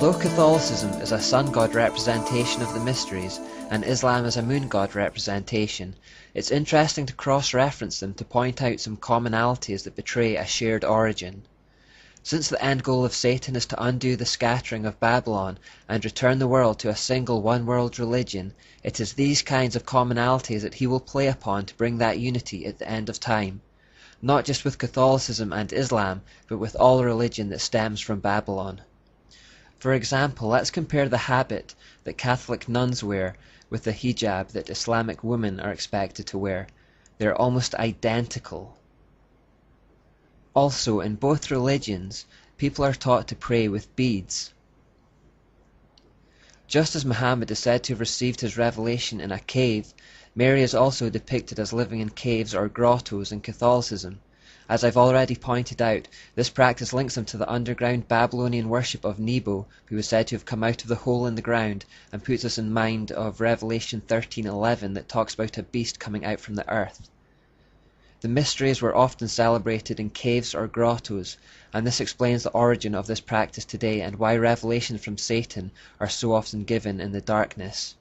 Although Catholicism is a sun god representation of the mysteries, and Islam is a moon god representation, it's interesting to cross-reference them to point out some commonalities that betray a shared origin. Since the end goal of Satan is to undo the scattering of Babylon and return the world to a single one-world religion, it is these kinds of commonalities that he will play upon to bring that unity at the end of time, not just with Catholicism and Islam, but with all religion that stems from Babylon. For example, let's compare the habit that Catholic nuns wear with the hijab that Islamic women are expected to wear. They're almost identical. Also, in both religions, people are taught to pray with beads. Just as Muhammad is said to have received his revelation in a cave, Mary is also depicted as living in caves or grottos in Catholicism. As I've already pointed out, this practice links them to the underground Babylonian worship of Nebo, who was said to have come out of the hole in the ground, and puts us in mind of Revelation 13:11 that talks about a beast coming out from the earth. The mysteries were often celebrated in caves or grottos, and this explains the origin of this practice today and why revelations from Satan are so often given in the darkness.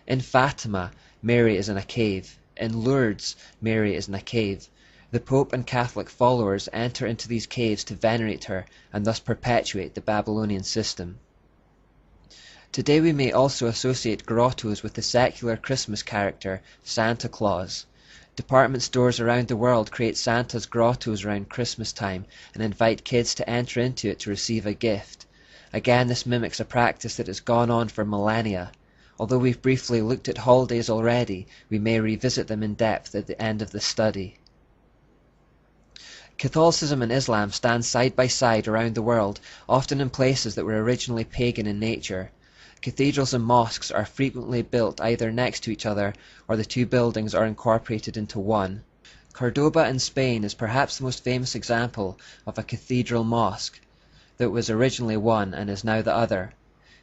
In Fatima, Mary is in a cave. In Lourdes, Mary is in a cave. The Pope and Catholic followers enter into these caves to venerate her and thus perpetuate the Babylonian system. Today we may also associate grottos with the secular Christmas character, Santa Claus. Department stores around the world create Santa's grottos around Christmas time and invite kids to enter into it to receive a gift. Again, this mimics a practice that has gone on for millennia. Although we've briefly looked at holidays already, we may revisit them in depth at the end of the study. Catholicism and Islam stand side by side around the world, often in places that were originally pagan in nature. Cathedrals and mosques are frequently built either next to each other, or the two buildings are incorporated into one. Cordoba in Spain is perhaps the most famous example of a cathedral mosque that was originally one and is now the other.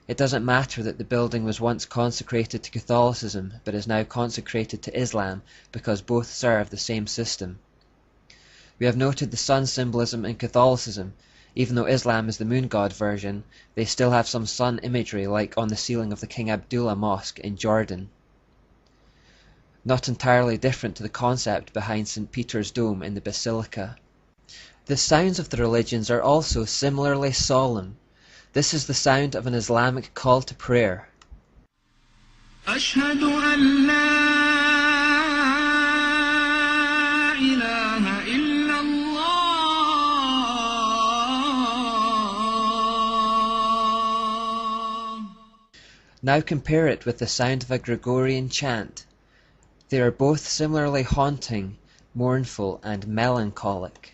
It doesn't matter that the building was once consecrated to Catholicism, but is now consecrated to Islam, because both serve the same system. We have noted the sun symbolism in Catholicism. Even though Islam is the moon god version, they still have some sun imagery like on the ceiling of the King Abdullah Mosque in Jordan. Not entirely different to the concept behind St. Peter's Dome in the Basilica. The sounds of the religions are also similarly solemn. This is the sound of an Islamic call to prayer. أشهد أن لا إله إلا الله. Now compare it with the sound of a Gregorian chant. They are both similarly haunting, mournful, and melancholic.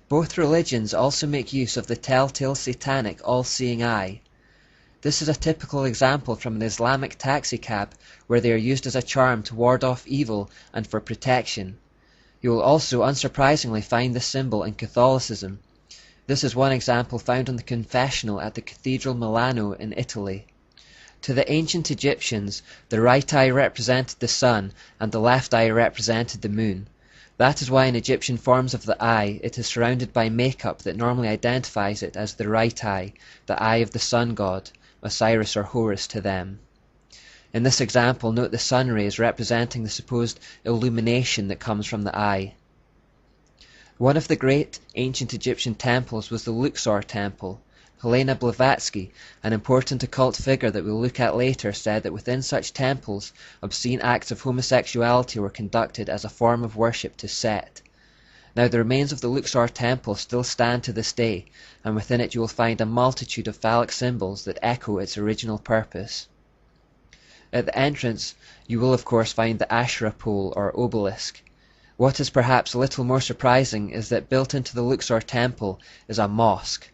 Both religions also make use of the telltale satanic all-seeing eye. This is a typical example from an Islamic taxicab where they are used as a charm to ward off evil and for protection. You will also unsurprisingly find this symbol in Catholicism. This is one example found on the confessional at the Cathedral Milano in Italy. To the ancient Egyptians, the right eye represented the sun and the left eye represented the moon. That is why in Egyptian forms of the eye, it is surrounded by makeup that normally identifies it as the right eye, the eye of the sun god, Osiris or Horus to them. In this example, note the sun rays representing the supposed illumination that comes from the eye. One of the great ancient Egyptian temples was the Luxor Temple. Helena Blavatsky, an important occult figure that we'll look at later, said that within such temples, obscene acts of homosexuality were conducted as a form of worship to Set. Now the remains of the Luxor Temple still stand to this day, and within it you will find a multitude of phallic symbols that echo its original purpose. At the entrance, you will of course find the Asherah pole or obelisk. What is perhaps a little more surprising is that built into the Luxor Temple is a mosque.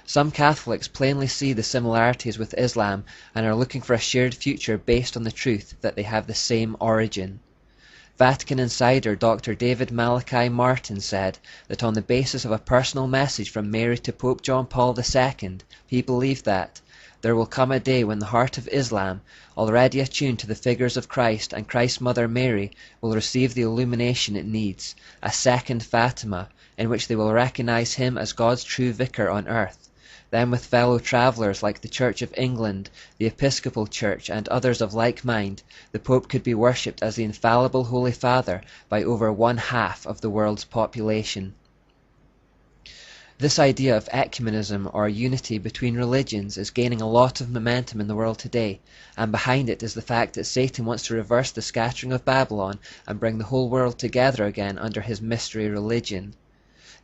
Some Catholics plainly see the similarities with Islam and are looking for a shared future based on the truth that they have the same origin. Vatican insider Dr. David Malachi Martin said that on the basis of a personal message from Mary to Pope John Paul II, he believed that there will come a day when the heart of Islam, already attuned to the figures of Christ and Christ's mother Mary, will receive the illumination it needs, a second Fatima, in which they will recognize him as God's true vicar on earth. Then with fellow travellers like the Church of England, the Episcopal Church, and others of like mind, the Pope could be worshipped as the infallible Holy Father by over 1/2 of the world's population. This idea of ecumenism, or unity between religions, is gaining a lot of momentum in the world today, and behind it is the fact that Satan wants to reverse the scattering of Babylon and bring the whole world together again under his mystery religion.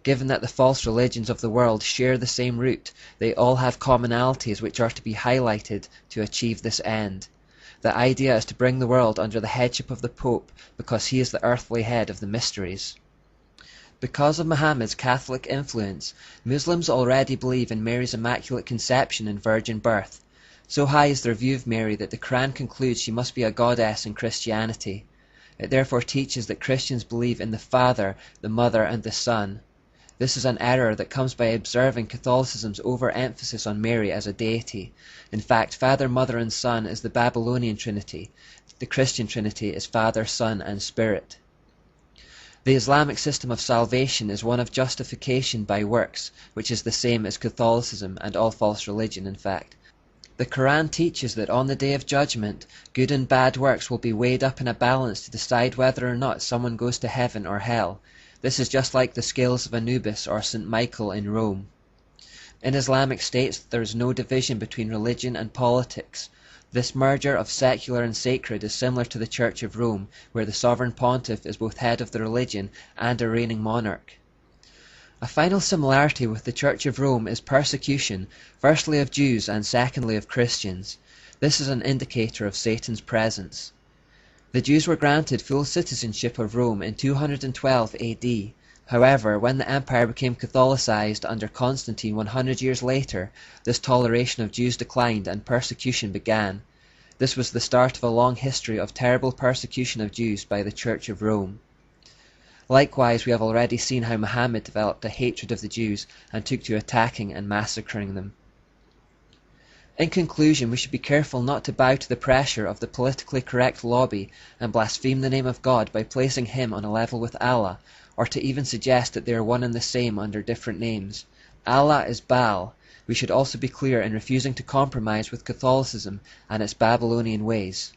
Given that the false religions of the world share the same root, they all have commonalities which are to be highlighted to achieve this end. The idea is to bring the world under the headship of the Pope, because he is the earthly head of the mysteries. Because of Muhammad's Catholic influence, Muslims already believe in Mary's Immaculate Conception and virgin birth. So high is their view of Mary that the Quran concludes she must be a goddess in Christianity. It therefore teaches that Christians believe in the Father, the Mother, and the Son. This is an error that comes by observing Catholicism's overemphasis on Mary as a deity. In fact, Father, Mother, and Son is the Babylonian Trinity. The Christian Trinity is Father, Son, and Spirit. The Islamic system of salvation is one of justification by works, which is the same as Catholicism and all false religion, in fact. The Quran teaches that on the Day of Judgment, good and bad works will be weighed up in a balance to decide whether or not someone goes to heaven or hell. This is just like the scales of Anubis or St. Michael in Rome. In Islamic states there is no division between religion and politics. This merger of secular and sacred is similar to the Church of Rome, where the sovereign pontiff is both head of the religion and a reigning monarch. A final similarity with the Church of Rome is persecution, firstly of Jews and secondly of Christians. This is an indicator of Satan's presence. The Jews were granted full citizenship of Rome in 212 AD. However, when the empire became Catholicized under Constantine 100 years later, this toleration of Jews declined and persecution began. This was the start of a long history of terrible persecution of Jews by the Church of Rome. Likewise, we have already seen how Muhammad developed a hatred of the Jews and took to attacking and massacring them. In conclusion, we should be careful not to bow to the pressure of the politically correct lobby and blaspheme the name of God by placing him on a level with Allah, or to even suggest that they are one and the same under different names. Allah is Baal. We should also be clear in refusing to compromise with Catholicism and its Babylonian ways.